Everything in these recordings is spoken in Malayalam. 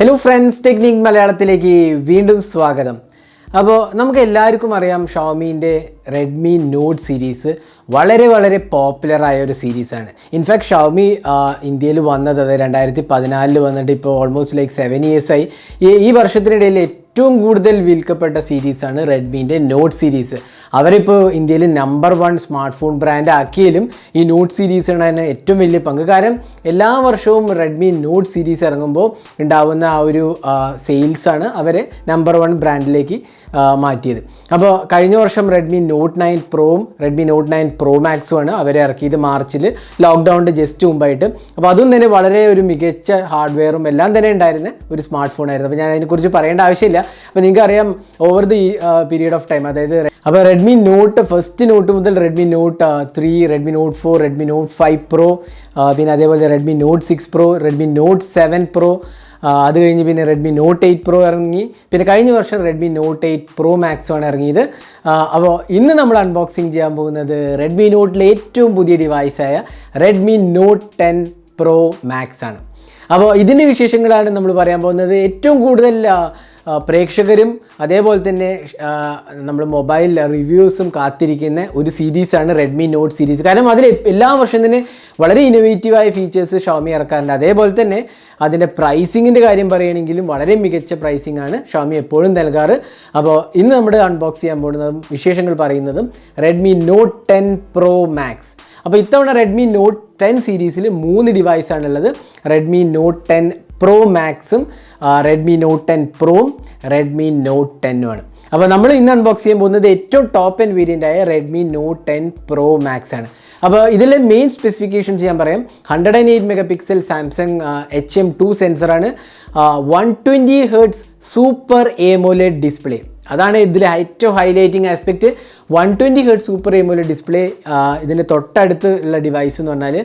Hello friends, Technique മലയാളത്തിലേക്ക് വീണ്ടും സ്വാഗതം. അപ്പോൾ നമുക്ക് എല്ലാവർക്കും അറിയാം ഷോമിന്റെ Redmi Note സീരീസ് വളരെ പോപ്പുലർ ആയ ഒരു സീരീസ് ആണ്. ഇൻഫാക്ട് ഷോമി ഇന്ത്യയിൽ വന്നത് 2014 വന്നിട്ട് ഇപ്പോൾ ഓൾമോസ്റ്റ് ലൈക്ക് 7 years ആയി. ഈ വർഷത്തിനിടയിൽ ഏറ്റവും കൂടുതൽ വിൽക്കപ്പെട്ട സീരീസാണ് റെഡ്മിൻ്റെ നോട്ട് സീരീസ്. അവരിപ്പോൾ ഇന്ത്യയിൽ നമ്പർ 1 സ്മാർട്ട് ഫോൺ ബ്രാൻഡ് ആക്കിയാലും ഈ നോട്ട് സീരീസാണ് തന്നെ ഏറ്റവും വലിയ പങ്ക്. കാരണം എല്ലാ വർഷവും റെഡ്മി നോട്ട് സീരീസ് ഇറങ്ങുമ്പോൾ ഉണ്ടാവുന്ന ആ ഒരു സെയിൽസാണ് അവരെ നമ്പർ 1 ബ്രാൻഡിലേക്ക് മാറ്റിയത്. അപ്പോൾ കഴിഞ്ഞ വർഷം റെഡ്മി നോട്ട് 9 പ്രോയും റെഡ്മി നോട്ട് 9 പ്രോ മാക്സുമാണ് അവരെ ഇറക്കിയത് മാർച്ചിൽ, ലോക്ക്ഡൗണിൻ്റെ ജസ്റ്റ് മുമ്പായിട്ട്. അപ്പോൾ അതും തന്നെ വളരെ ഒരു മികച്ച ഹാർഡ്വെയറും എല്ലാം തന്നെ ഉണ്ടായിരുന്ന ഒരു സ്മാർട്ട് ഫോണായിരുന്നു. അപ്പോൾ ഞാൻ അതിനെക്കുറിച്ച് പറയേണ്ട ആവശ്യമില്ല. അപ്പോൾ നിങ്ങൾക്കറിയാം over the period of time, അതായത് അപ്പോൾ റെഡ്മി നോട്ട് ഫസ്റ്റ് നോട്ട് മുതൽ Redmi Note 3, Redmi Note 4, Redmi Note 5 Pro, പിന്നെ അതേപോലെ Redmi Note 6 Pro, Redmi Note 7 Pro, അത് കഴിഞ്ഞ് പിന്നെ റെഡ്മി നോട്ട് 8 പ്രോ ഇറങ്ങി. പിന്നെ കഴിഞ്ഞ വർഷം റെഡ്മി നോട്ട് 8 പ്രോ മാക്സുമാണ് ഇറങ്ങിയത്. അപ്പോൾ ഇന്ന് നമ്മൾ അൺബോക്സിങ് ചെയ്യാൻ പോകുന്നത് റെഡ്മി നോട്ടിലെ ഏറ്റവും പുതിയ ഡിവൈസായ റെഡ്മി നോട്ട് 10 പ്രോ മാക്സ് ആണ്. അപ്പോൾ ഇതിൻ്റെ വിശേഷങ്ങളാണ് നമ്മൾ പറയാൻ പോകുന്നത്. ഏറ്റവും കൂടുതൽ പ്രേക്ഷകരും അതേപോലെ തന്നെ നമ്മൾ മൊബൈൽ റിവ്യൂസും കാത്തിരിക്കുന്ന ഒരു സീരീസാണ് റെഡ്മി നോട്ട് സീരീസ്. കാരണം അതിൽ എല്ലാ വർഷം തന്നെ വളരെ ഇന്നോവേറ്റീവായ ഫീച്ചേഴ്സ് ഷോമി ഇറക്കാറുണ്ട്. അതേപോലെ തന്നെ അതിൻ്റെ പ്രൈസിങ്ങിൻ്റെ കാര്യം പറയുകയാണെങ്കിലും വളരെ മികച്ച പ്രൈസിംഗ് ആണ് ഷോമി എപ്പോഴും നൽകാറ്. അപ്പോൾ ഇന്ന് നമ്മൾ അൺബോക്സ് ചെയ്യാൻ പോകുന്നതും വിശേഷങ്ങൾ പറയുന്നതും റെഡ്മി നോട്ട് 10 പ്രോ മാക്സ്. അപ്പോൾ ഇത്തവണ റെഡ്മി നോട്ട് 10 സീരീസിൽ 3 ഡിവൈസാണുള്ളത്. റെഡ്മി നോട്ട് 10 പ്രോ മാക്സും റെഡ്മി നോട്ട് 10 പ്രോയും റെഡ്മി നോട്ട് 10 ആണ്. അപ്പോൾ നമ്മൾ ഇന്ന് അൺബോക്സ് ചെയ്യാൻ പോകുന്നത് ഏറ്റവും ടോപ്പ് ആൻഡ് വേരിയൻ്റായ റെഡ്മി നോട്ട് 10 പ്രോ മാക്സ് ആണ്. അപ്പോൾ ഇതിലെ മെയിൻ സ്പെസിഫിക്കേഷൻസ് ഞാൻ പറയാം. 108 MP സാംസങ് HM2 സെൻസറാണ്, 120 Hz സൂപ്പർ AMOLED ഡിസ്പ്ലേ. അതാണ് ഇതിൽ ഏറ്റവും highlighting aspect. 120 Hz super AMOLED ഡിസ്പ്ലേ. ഇതിൻ്റെ തൊട്ടടുത്ത് ഉള്ള ഡിവൈസ് എന്ന് പറഞ്ഞാൽ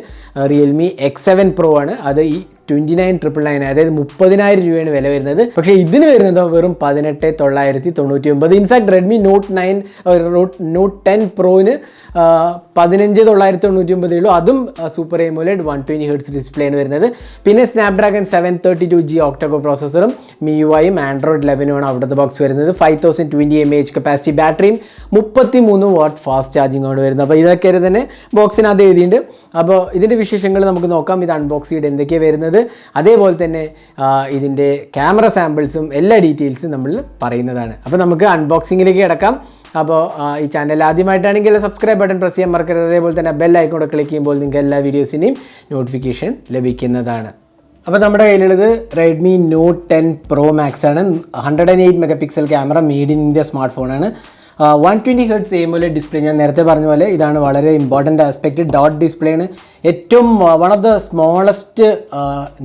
റിയൽമി X7 പ്രോ ആണ്. അത് ഈ 29,999, അതായത് 30,000 രൂപയാണ് വില വരുന്നത്. പക്ഷേ ഇതിന് വരുന്നത് വെറും 18,999. ഇൻഫാക്ട് റെഡ്മി നോട്ട് 10 പ്രോന് 15,999 ഉള്ളൂ. അതും സൂപ്പർ AMOLED 120 Hz ഡിസ്പ്ലേയാണ് വരുന്നത്. പിന്നെ സ്നാപ്ഡ്രാഗൺ 732G ഒക്ടകോ പ്രോസസ്സറും MIUIയും ആൻഡ്രോയിഡ് 11 അവിടുത്തെ ബോക്സ് വരുന്നത്. 5020 mAh കപ്പാസിറ്റി ബാറ്ററിയും 33 വാട്ട് ഫാസ്റ്റ് ചാർജിംഗ് ആണ് വരുന്നത്. അപ്പോൾ ഇതൊക്കെ തന്നെ ബോക്സിനകത്ത് എഴുതിയിട്ടുണ്ട്. അപ്പോൾ ഇതിൻ്റെ വിശേഷങ്ങൾ നമുക്ക് നോക്കാം. ഇത് അൺബോക്സ് ചെയ്ത് എന്തൊക്കെയാണ് വരുന്നത്, അതേപോലെ തന്നെ ഇതിൻ്റെ ക്യാമറ സാമ്പിൾസും എല്ലാ ഡീറ്റെയിൽസും നമ്മൾ പറയുന്നതാണ്. അപ്പോൾ നമുക്ക് അൺബോക്സിങ്ങിലേക്ക് കിടക്കാം. അപ്പോൾ ഈ ചാനൽ ആദ്യമായിട്ടാണെങ്കിൽ സബ്സ്ക്രൈബ് ബട്ടൺ പ്രസ് ചെയ്യാൻ മറക്കരുത്. അതേപോലെ തന്നെ ബെൽ ഐക്കൺ കൂടെ ക്ലിക്ക് ചെയ്യുമ്പോൾ നിങ്ങൾക്ക് എല്ലാ വീഡിയോസിൻ്റെയും നോട്ടിഫിക്കേഷൻ ലഭിക്കുന്നതാണ്. അപ്പോൾ നമ്മുടെ കയ്യിലുള്ളത് റെഡ്മി നോട്ട് 10 പ്രോ മാക്സ് ആണ്. 108 MP camera, made in India smart ഫോണാണ്. 120 Hz AMOLED ഡിസ്പ്ലേ. ഞാൻ നേരത്തെ പറഞ്ഞ പോലെ ഇതാണ് വളരെ ഇമ്പോർട്ടൻ്റ് ആസ്പെക്റ്റ്. ഡോട്ട് ഡിസ്പ്ലേ ആണ്. ഏറ്റവും one of the smallest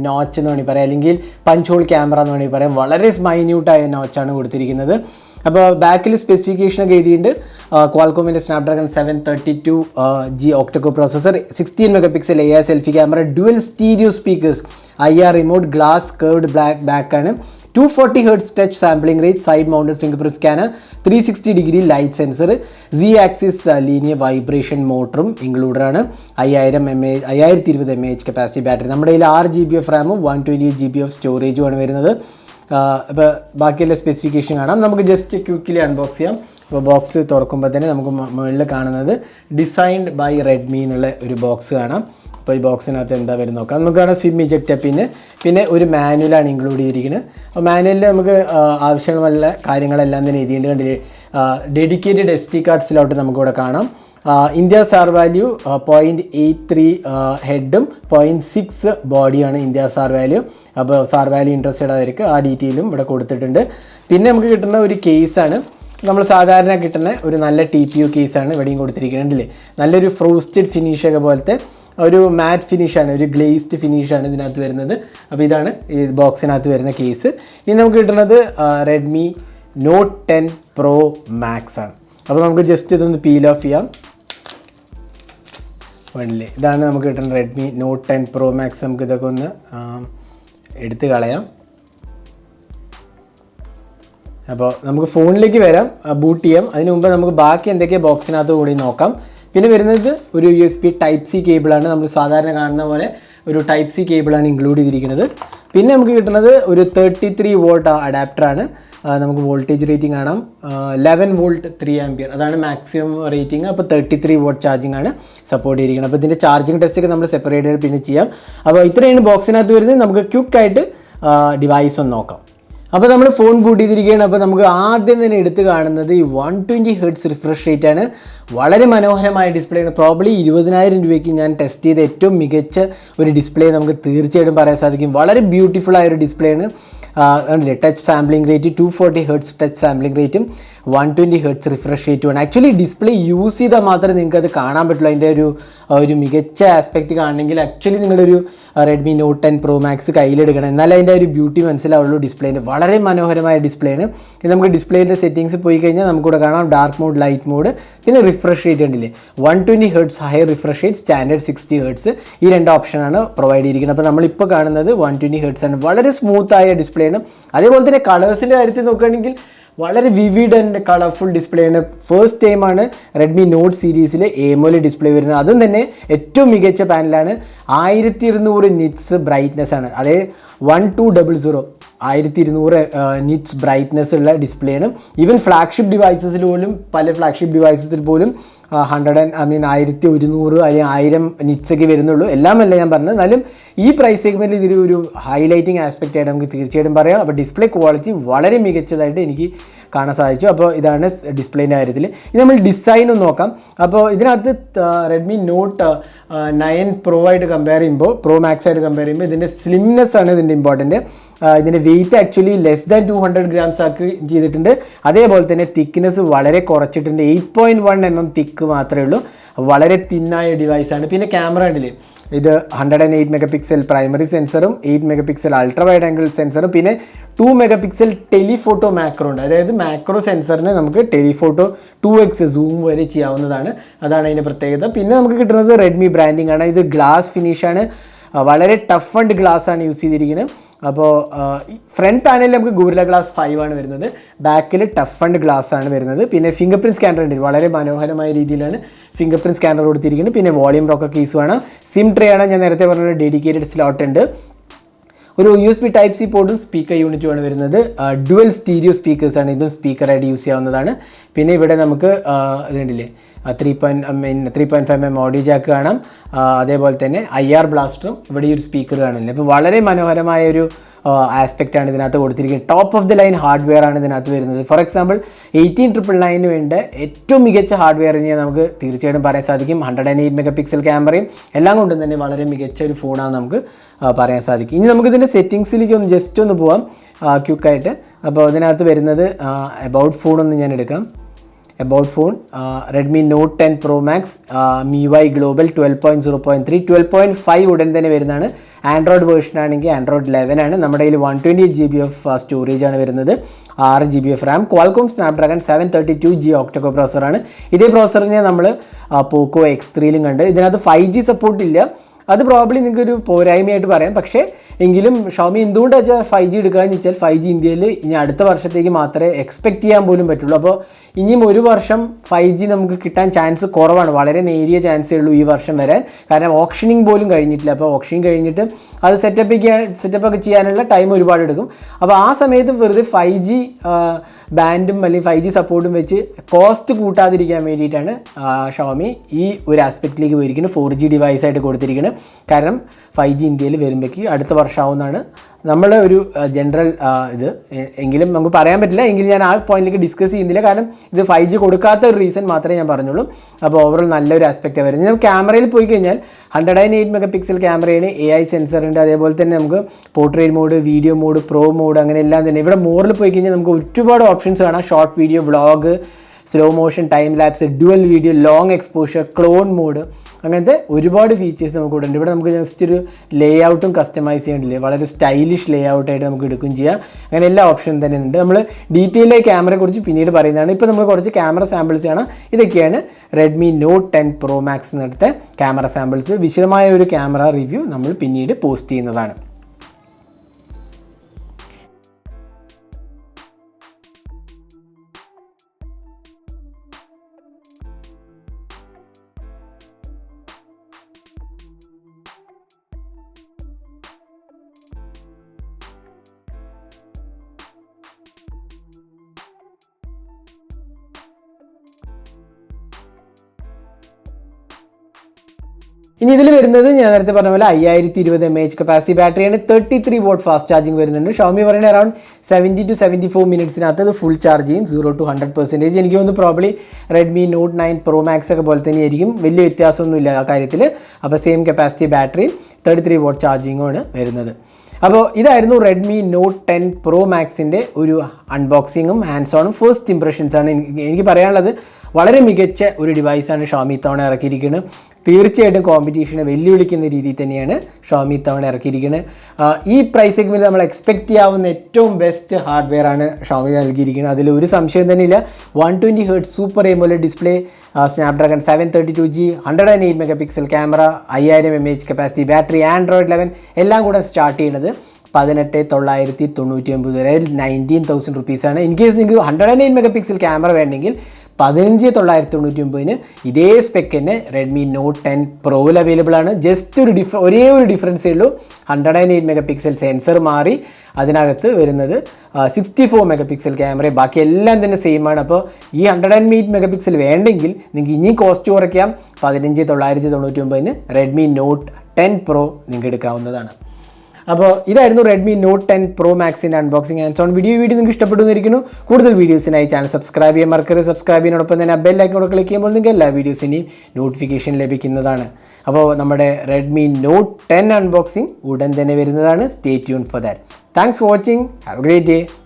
notch എന്ന് വേണമെങ്കിൽ പറയാം, അല്ലെങ്കിൽ പഞ്ച് ഹോൾ ക്യാമറ എന്ന് വേണമെങ്കിൽ പറയാം. വളരെ മൈന്യൂട്ടായ നോച്ചാണ് കൊടുത്തിരിക്കുന്നത്. അപ്പോൾ ബാക്കിൽ സ്പെസിഫിക്കേഷനൊക്കെ എഴുതിയിട്ടുണ്ട്. ക്വാൾകോമിൻ്റെ Snapdragon 732G octacore processor, 16 MP AR selfie camera, dual stereo speakers, IR remote, glass curved back ആണ്, 240 Hz touch sampling rate, side mounted fingerprint scanner, 360° light sensor, Z axis linear vibration മോട്ടറും ഇൻക്ലൂഡഡ് ആണ്, 5020 mAh കപ്പാസിറ്റി ബാറ്ററി. നമ്മുടെ കയ്യിൽ 6 GB ഓഫ് റാമും 128 GB ഓഫ് സ്റ്റോറേജുമാണ് വരുന്നത്. അപ്പോൾ ബാക്കിയുള്ള സ്പെസിഫിക്കേഷൻ കാണാം. നമുക്ക് ജസ്റ്റ് ക്വിക്കലി അൺബോക്സ് ചെയ്യാം. അപ്പോൾ ബോക്സ് തുറക്കുമ്പോൾ തന്നെ നമുക്ക് മുകളിൽ കാണുന്നത് ഡിസൈൻഡ് ബൈ റെഡ്മി എന്നുള്ള ഒരു ബോക്സ് കാണാം. അപ്പോൾ ഈ ബോക്സിനകത്ത് എന്താ വരുന്നത് നോക്കാം. നമുക്ക് കാണാം സിം ഇജക്റ്റ്, പിന്നെ ഒരു മാനുവലാണ് ഇൻക്ലൂഡ് ചെയ്തിരിക്കുന്നത്. അപ്പോൾ മാനുവലിൽ നമുക്ക് ആവശ്യമുള്ള കാര്യങ്ങളെല്ലാം തന്നെ എഴുതിയിട്ടുണ്ട്. കണ്ടില്ലേ, ഡെഡിക്കേറ്റഡ് SD കാർഡ് നമുക്കിവിടെ കാണാം. ഇന്ത്യ സാർ വാല്യൂ 0.83 ഹെഡും 0.6 ബോഡിയാണ് ഇന്ത്യ സാർ വാല്യൂ. അപ്പോൾ സാർ വാല്യൂ ഇൻട്രസ്റ്റഡ് ആയിരിക്കും, ആ ഡീറ്റെയിലും ഇവിടെ കൊടുത്തിട്ടുണ്ട്. പിന്നെ നമുക്ക് കിട്ടുന്ന ഒരു കേസാണ്, നമ്മൾ സാധാരണ കിട്ടുന്ന ഒരു നല്ല TPU കേസാണ് ഇവിടെയും കൊടുത്തിരിക്കുന്നുണ്ടല്ലേ. നല്ലൊരു ഫ്രോസ്റ്റഡ് ഫിനിഷൊക്കെ പോലത്തെ ഒരു മാറ്റ് ഫിനിഷാണ്, ഒരു ഗ്ലേസ്ഡ് ഫിനിഷാണ് ഇതിനകത്ത് വരുന്നത്. അപ്പോൾ ഇതാണ് ഈ ബോക്സിനകത്ത് വരുന്ന കേസ്. ഇനി നമുക്ക് കിട്ടുന്നത് റെഡ്മി നോട്ട് 10 പ്രോ മാക്സ് ആണ്. അപ്പോൾ നമുക്ക് ജസ്റ്റ് ഇതൊന്ന് പീൽ ഓഫ് ചെയ്യാം. വേണ്ടില്ലേ, ഇതാണ് നമുക്ക് കിട്ടുന്ന റെഡ്മി നോട്ട് 10 പ്രോ മാക്സ്. നമുക്ക് ഇതൊക്കെ ഒന്ന് എടുത്ത് കളയാം. അപ്പോൾ നമുക്ക് ഫോണിലേക്ക് വരാം, ബൂട്ട് ചെയ്യാം. അതിന് മുമ്പ് നമുക്ക് ബാക്കി എന്തൊക്കെയാണ് ബോക്സിനകത്ത് കൂടി നോക്കാം. പിന്നെ വരുന്നത് ഒരു USB Type-C കേബിളാണ്. നമ്മൾ സാധാരണ കാണുന്ന പോലെ ഒരു ടൈപ്പ് സി കേബിളാണ് ഇൻക്ലൂഡ് ചെയ്തിരിക്കുന്നത്. പിന്നെ നമുക്ക് കിട്ടുന്നത് ഒരു 33 വോൾട്ട് അഡാപ്റ്ററാണ്. നമുക്ക് വോൾട്ടേജ് റേറ്റിംഗ് കാണാം 11 വോൾട്ട് 3 ആംപിയർ, അതാണ് മാക്സിമം റേറ്റിംഗ്. അപ്പോൾ 33 വോട്ട് ചാർജിങ് ആണ് സപ്പോർട്ട് ചെയ്തിരിക്കുന്നത്. അപ്പോൾ ഇതിൻ്റെ ചാർജിങ് ടെസ്റ്റ് ഒക്കെ നമ്മൾ സെപ്പറേറ്റ് ആയിട്ട് പിന്നെ ചെയ്യാം. അപ്പോൾ ഇത്രയാണ് ബോക്സിനകത്ത് വരുന്നത്. നമുക്ക് ക്വിക്കായിട്ട് ഡിവൈസ് ഒന്ന് നോക്കാം. അപ്പോൾ നമ്മൾ ഫോൺ ബൂട്ട് ചെയ്തിരിക്കുകയാണ്. അപ്പോൾ നമുക്ക് ആദ്യം തന്നെ എടുത്ത് കാണുന്നത് ഈ 120 ഹെർട്സ് റിഫ്രഷ് റേറ്റ് ആണ്. വളരെ മനോഹരമായ ഡിസ്പ്ലേ ആണ്. പ്രോബ്ലി 20,000 രൂപയ്ക്ക് ഞാൻ ടെസ്റ്റ് ചെയ്ത ഏറ്റവും മികച്ച ഒരു ഡിസ്പ്ലേ നമുക്ക് തീർച്ചയായിട്ടും പറയാൻ സാധിക്കും. വളരെ ബ്യൂട്ടിഫുൾ ആയ ഒരു ഡിസ്പ്ലേ ആണ്. Touch sampling rate 240 hertz touch sampling റേറ്റും 120 ഹെർട്സ് റിഫ്രഷ് റേറ്റുമാണ്. ആക്ച്വലി ഡിസ്പ്ലേ യൂസ് ചെയ്താൽ മാത്രമേ നിങ്ങൾക്ക് അത് കാണാൻ പറ്റുള്ളൂ. അതിൻ്റെ ഒരു മികച്ച ആസ്പെക്റ്റ് കാണണമെങ്കിൽ ആക്ച്വലി നിങ്ങളൊരു റെഡ്മി നോട്ട് 10 പ്രോ മാക്സ് കയ്യിലെടുക്കണം, എന്നാലേ അതിൻ്റെ ഒരു ബ്യൂട്ടി മനസ്സിലാവുള്ളൂ. ഡിസ്പ്ലേൻ്റെ വളരെ മനോഹരമായ ഡിസ്പ്ലേ ആണ്. ഇത് നമുക്ക് ഡിസ്പ്ലേയിലെ സെറ്റിങ്സ് പോയി കഴിഞ്ഞാൽ നമുക്കിവിടെ കാണാം ഡാർക്ക് മോഡ്, ലൈറ്റ് മോഡ്, പിന്നെ റിഫ്രഷ് റേറ്റ് ഉണ്ടല്ലേ 120 hertz high refresh rate, standard 60 hertz, ഈ 2 ഓപ്ഷനാണ് പ്രൊവൈഡ് ചെയ്തിരിക്കുന്നത്. അപ്പോൾ നമ്മളിപ്പോൾ കാണുന്നത് 120 ഹെർട്സ് ആണ്. വളരെ സ്മൂത്തായ ഡിസ്പ്ലേ ആണ്. അതേപോലെ തന്നെ കളേഴ്സിൻ്റെ കാര്യത്തിൽ നോക്കുകയാണെങ്കിൽ വളരെ വിവിഡ് ആൻഡ് കളർഫുൾ ഡിസ്പ്ലേ ആണ്. ഫസ്റ്റ് ടൈമാണ് റെഡ്മി നോട്ട് സീരീസിൽ AMOLED ഡിസ്പ്ലേ വരുന്നത്. അതും തന്നെ ഏറ്റവും മികച്ച പാനലാണ്. 1200 നിറ്റ്സ് ബ്രൈറ്റ്നെസ് ആണ്. അതേ 1200 1200 നിറ്റ്സ് ബ്രൈറ്റ്നെസ് ഉള്ള ഡിസ്പ്ലേ ആണ്. ഈവൻ ഫ്ലാഗ്ഷിപ്പ് ഡിവൈസസിൽ പോലും, പല ഫ്ലാഗ്ഷിപ്പ് ഡിവൈസസിൽ പോലും 1100 അല്ലെങ്കിൽ 1000 നിറ്റ്സ് ഒക്കെ വരുന്നുള്ളൂ. എല്ലാമല്ല ഞാൻ പറഞ്ഞത്, എന്നാലും ഈ പ്രൈസ് സെഗ്മെൻറ്റിൽ ഇതിൽ ഒരു ഹൈലൈറ്റിംഗ് ആസ്പെക്റ്റ് ആയിട്ട് നമുക്ക് തീർച്ചയായിട്ടും പറയാം. അപ്പോൾ ഡിസ്പ്ലേ ക്വാളിറ്റി വളരെ മികച്ചതായിട്ട് എനിക്ക് കാണാൻ സാധിച്ചു. അപ്പോൾ ഇതാണ് ഡിസ്പ്ലേൻ്റെ കാര്യത്തിൽ. ഇത് നമ്മൾ ഡിസൈൻ ഒന്ന് നോക്കാം. അപ്പോൾ ഇതിനകത്ത് റെഡ്മി നോട്ട് 9 പ്രോ ആയിട്ട് കമ്പയർ ചെയ്യുമ്പോൾ, പ്രോ മാക്സ് ആയിട്ട് കമ്പയർ ചെയ്യുമ്പോൾ ഇതിൻ്റെ സ്ലിംനെസ് ആണ് ഇതിൻ്റെ ഇമ്പോർട്ടൻറ്റ്. ഇതിൻ്റെ weight actually less than 200 grams ആക്കി ചെയ്തിട്ടുണ്ട്. അതേപോലെ തന്നെ തിക്നെസ് വളരെ കുറച്ചിട്ടുണ്ട്. 8.1 mm തിക്ക് മാത്രമേ ഉള്ളൂ. വളരെ തിന്നായ ഡിവൈസാണ്. പിന്നെ ക്യാമറ ഉണ്ടല്ലേ, ഇത് 108 മെഗാ പിക്സൽ പ്രൈമറി സെൻസറും 8 megapixel ultra wide angle സെൻസറും പിന്നെ 2 മെഗാ പിക്സൽ ടെലിഫോട്ടോ മാക്രോ ഉണ്ട്. അതായത് മാക്രോ സെൻസറിന് നമുക്ക് ടെലിഫോട്ടോ 2x സൂം വരെ ചെയ്യാവുന്നതാണ്. അതാണ് അതിൻ്റെ പ്രത്യേകത. പിന്നെ നമുക്ക് കിട്ടുന്നത് റെഡ്മി ബ്രാൻഡിങ് ആണ്. ഇത് ഗ്ലാസ് ഫിനിഷാണ്. വളരെ ടഫ് ആൻഡ് ഗ്ലാസ് ആണ് യൂസ് ചെയ്തിരിക്കുന്നത്. അപ്പോൾ ഫ്രണ്ട് പാനലിൽ നമുക്ക് ഗോറില്ല ഗ്ലാസ് 5 ആണ് വരുന്നത്. ബാക്കിൽ ടഫ് ആൻഡ് ഗ്ലാസ് ആണ് വരുന്നത്. പിന്നെ ഫിംഗർ പ്രിൻറ്റ് സ്കാനർ ഉണ്ട്. വളരെ മനോഹരമായ രീതിയിലാണ് ഫിംഗർ പ്രിൻറ്റ് സ്കാനർ കൊടുത്തിരിക്കുന്നത്. പിന്നെ വോളിയം റോക്കർ കേസുമാണ്. സിം ട്രേ ആണ്. ഞാൻ നേരത്തെ പറഞ്ഞ ഡെഡിക്കേറ്റഡ് സ്ലോട്ട് ഉണ്ട്. ഒരു USB Type-C പോർട്ടും സ്പീക്കർ യൂണിറ്റുമാണ് വരുന്നത്. ഡുവൽ സ്റ്റീരിയോ സ്പീക്കേഴ്സാണ്. ഇതും സ്പീക്കറായിട്ട് യൂസ് ചെയ്യാവുന്നതാണ്. പിന്നെ ഇവിടെ നമുക്ക് ഇതുണ്ടല്ലേ 3.5 mm ഓഡിയോ ജാക്ക് കാണാം. അതേപോലെ തന്നെ IR ബ്ലാസ്റ്ററും ഇവിടെ ഈ ഒരു സ്പീക്കർ കാണില്ലേ. അപ്പോൾ വളരെ മനോഹരമായ ഒരു ആസ്പെക്റ്റാണ് ഇതിനകത്ത് കൊടുത്തിരിക്കുന്നത്. Top of the line hardware ആണ് ഇതിനകത്ത് വരുന്നത്. ഫോർ എക്സാമ്പിൾ 18999 വേണ്ട ഏറ്റവും മികച്ച ഹാർഡ്വെയറിനെ നമുക്ക് തീർച്ചയായിട്ടും പറയാൻ സാധിക്കും. 108 മെഗാ പിക്സൽ ക്യാമറയും എല്ലാം കൊണ്ടും തന്നെ വളരെ മികച്ച ഒരു ഫോണാണ് നമുക്ക് പറയാൻ സാധിക്കും. ഇനി നമുക്കിതിൻ്റെ സെറ്റിങ്സിലേക്ക് ഒന്ന് ജസ്റ്റ് ഒന്ന് പോവാം ക്വിക്കായിട്ട്. അപ്പോൾ അതിനകത്ത് വരുന്നത് അബൌട്ട് ഫോൺ ഒന്ന് ഞാൻ എടുക്കാം. About phone Redmi not 10 pro Max MIUI global 12.0.3 12.5 ഉടൻ തന്നെ വരുന്നതാണ്. ആൻഡ്രോയിഡ് വേർഷൻ ആണെങ്കിൽ ആൻഡ്രോയിഡ് 11 ആണ്. നമ്മുടെ കയ്യിൽ 128 GB ഓഫ് സ്റ്റോറേജ് ആണ് വരുന്നത്. 6 GB of Ram. Qualcomm Snapdragon 732G ഒക്ടോകോ പ്രോസറാണ്. ഇതേ പ്രോസറിനെ നമ്മൾ പോക്കോ X3യിലും കണ്ട്. ഇതിനകത്ത് 5G സപ്പോർട്ട് ഇല്ല. അത് പ്രോബ്ലി നിങ്ങൾക്കൊരു പോരായ്മയായിട്ട് പറയാം. പക്ഷേ എങ്കിലും ഷോമി എന്തുകൊണ്ടാണ് വെച്ചാൽ 5G എടുക്കാമെന്ന് വെച്ചാൽ 5G ഇന്ത്യയിൽ ഇനി അടുത്ത വർഷത്തേക്ക് മാത്രമേ എക്സ്പെക്റ്റ് ചെയ്യാൻ പോലും പറ്റുള്ളൂ. അപ്പോൾ ഇനിയും ഒരു വർഷം 5G നമുക്ക് കിട്ടാൻ ചാൻസ് കുറവാണ്. വളരെ നേരിയ ചാൻസേ ഉള്ളൂ ഈ വർഷം വരാൻ. കാരണം ഓപ്ഷനിങ് പോലും കഴിഞ്ഞിട്ടില്ല. അപ്പോൾ ഓപ്ഷനിങ് കഴിഞ്ഞിട്ട് അത് സെറ്റപ്പൊക്കെ ചെയ്യാനുള്ള ടൈം ഒരുപാട് എടുക്കും. അപ്പോൾ ആ സമയത്ത് വെറുതെ 5G ബാൻഡും അല്ലെങ്കിൽ 5G സപ്പോർട്ടും വെച്ച് കോസ്റ്റ് കൂട്ടാതിരിക്കാൻ വേണ്ടിയിട്ടാണ് ഷോമി ഈ ഒരു ആസ്പെക്റ്റിലേക്ക് പോയിരിക്കുന്നത്. 4G ഡിവൈസായിട്ട് കൊടുത്തിരിക്കുന്നത്. കാരണം 5G ഇന്ത്യയിൽ വരുമ്പോഴേക്ക് അടുത്ത വർഷമാവുന്നതാണ് നമ്മളെ ഒരു ജനറൽ ഇത്. എങ്കിലും നമുക്ക് പറയാൻ പറ്റില്ല. എങ്കിലും ഞാൻ ആ പോയിന്റിലേക്ക് ഡിസ്കസ് ചെയ്യുന്നില്ല. കാരണം ഇത് 5G കൊടുക്കാത്ത ഒരു റീസൺ മാത്രമേ ഞാൻ പറഞ്ഞുള്ളൂ. അപ്പോൾ ഓവറോൾ നല്ലൊരു ആസ്പെക്റ്റാണ് വരുന്നത്. നമുക്ക് ക്യാമറയിൽ പോയി കഴിഞ്ഞാൽ 108 മെഗാ പിക്സൽ ക്യാമറയാണ്. AI സെൻസർ ഉണ്ട്. അതേപോലെ തന്നെ നമുക്ക് portrait mode, video mode, pro mode അങ്ങനെ എല്ലാം തന്നെ. ഇവിടെ മോറിൽ പോയി കഴിഞ്ഞാൽ നമുക്ക് ഒരുപാട് ഓപ്ഷൻസ് കാണാം. Short video, vlog, slow motion, time lapse, dual video, long exposure, clone mode, അങ്ങനത്തെ ഒരുപാട് ഫീച്ചേഴ്സ് നമുക്ക് ഇവിടെ ഉണ്ട്. ഇവിടെ നമുക്ക് ജസ്റ്റ് ഒരു ലേ ഔട്ടും കസ്റ്റമൈസ് ചെയ്യേണ്ടില്ലേ, വളരെ സ്റ്റൈലിഷ് ലേ ഔട്ടായിട്ട് നമുക്ക് എടുക്കുകയും ചെയ്യാം. അങ്ങനെ എല്ലാ ഓപ്ഷനും തന്നെ ഉണ്ട്. നമ്മൾ ഡീറ്റെയിലായി ക്യാമറയെക്കുറിച്ച് പിന്നീട് പറയുന്നതാണ്. ഇപ്പോൾ നമ്മൾ കുറച്ച് ക്യാമറ സാമ്പിൾസ് കാണാം. ഇതൊക്കെയാണ് റെഡ്മി നോട്ട് 10 പ്രോ മാക്സ് എന്നെടുത്ത ക്യാമറ സാമ്പിൾസ്. വിശദമായ ഒരു ക്യാമറ റിവ്യൂ നമ്മൾ പിന്നീട് പോസ്റ്റ് ചെയ്യുന്നതാണ്. ഇനി ഇതിൽ വരുന്നത് ഞാൻ നേരത്തെ പറഞ്ഞ പോലെ 5020 mAh കപ്പാസിറ്റി ബാറ്ററിയാണ്. 33 watt ഫാസ്റ്റ് ചാർജിങ് വരുന്നുണ്ട്. ഷോമി പറയുന്നത് അറൌണ്ട് 70 to 74 മിനിറ്റ്സിനകത്ത് അത് ഫുൾ ചാർജ് ചെയ്യും 0 to 100%. എനിക്ക് തോന്നുന്നു probably Redmi not 9 Pro Max ഒക്കെ പോലെ തന്നെ ആയിരിക്കും, വലിയ വ്യത്യാസമൊന്നുമില്ല ആ കാര്യത്തിൽ. അപ്പോൾ സെയിം കപ്പാസിറ്റി ബാറ്ററിയും 33 watt ചാർജിങ്ങുമാണ് വരുന്നത്. അപ്പോൾ ഇതായിരുന്നു റെഡ്മി നോട്ട് 10 പ്രോ മാക്സിൻ്റെ ഒരു അൺബോക്സിങ്ങും ഹാൻഡ്സ് ഓണും ഫസ്റ്റ് ഇംപ്രഷൻസാണ് എനിക്ക് പറയാനുള്ളത്. വളരെ മികച്ച ഒരു ഡിവൈസാണ് ഷോമി ഇത്തവണ ഇറക്കിയിരിക്കുന്നത്. തീർച്ചയായിട്ടും കോമ്പറ്റീഷനെ വെല്ലുവിളിക്കുന്ന രീതിയിൽ തന്നെയാണ് ഷോമി ഇത്തവണ ഇറക്കിയിരിക്കുന്നത്. ഈ പ്രൈസ് സെഗ്മെൻറ്റിൽ നമ്മൾ എക്സ്പെക്റ്റ് ചെയ്യാവുന്ന ഏറ്റവും ബെസ്റ്റ് ഹാർഡ്വെയർ ആണ് ഷോമി നൽകിയിരിക്കുന്നത്. അതിൽ ഒരു സംശയം തന്നെയില്ല. 120 Hz super AMOLED display, Snapdragon 732G, 108 MP camera, 5000 mAh capacity battery, Android 11 എല്ലാം കൂടെ സ്റ്റാർട്ട് ചെയ്യുന്നത് 18,999 വരെ, 19,000 റുപ്പീസാണ്. ഇൻ കേസ് നിങ്ങൾക്ക് 108 MP ക്യാമറ വേണമെങ്കിൽ 15,999 ഇതേ സ്പെക്ക് തന്നെ റെഡ്മി നോട്ട് 10 പ്രോയിൽ അവൈലബിൾ ആണ്. ജസ്റ്റ് ഒരേ ഒരു ഡിഫറൻസേ ഉള്ളൂ. 108 MP സെൻസർ മാറി അതിനകത്ത് വരുന്നത് 64 MP ക്യാമറ, ബാക്കി എല്ലാം തന്നെ സെയിം ആണ്. അപ്പോൾ ഈ 108 MP വേണ്ടെങ്കിൽ നിങ്ങൾക്ക് ഇനിയും കോസ്റ്റ് കുറയ്ക്കാം. 15,999 റെഡ്മി നോട്ട് 10 പ്രോ നിങ്ങൾക്ക് എടുക്കാവുന്നതാണ്. അപ്പോൾ ഇതായിരുന്നു റെഡ്മി നോട്ട് 10 പ്രോ മാക്സിൻ്റെ അൺബോക്സിംഗ് ആൻഡ് സോൺ വീഡിയോ നിങ്ങൾക്ക് ഇഷ്ടപ്പെടുന്നിരിക്കുന്നു. കൂടുതൽ വീഡിയോസിനായി ചാനൽ സബ്സ്ക്രൈബ് ചെയ്യാൻ മറക്കരുത്. സബ്സ്ക്രൈബ് ചെയ്യുന്നതോടൊപ്പം തന്നെ ബെൽ ഐക്കണോട് ക്ലിക്ക് ചെയ്യുമ്പോൾ നിങ്ങൾക്ക് എല്ലാ വീഡിയോസിൻ്റെയും നോട്ടിഫിക്കേഷൻ ലഭിക്കുന്നതാണ്. അപ്പോൾ നമ്മുടെ റെഡ്മി നോട്ട് 10 അൺബോക്സിംഗ് ഉടൻ തന്നെ വരുന്നതാണ്. Stay tune for that. Thanks for watching. Have A great day.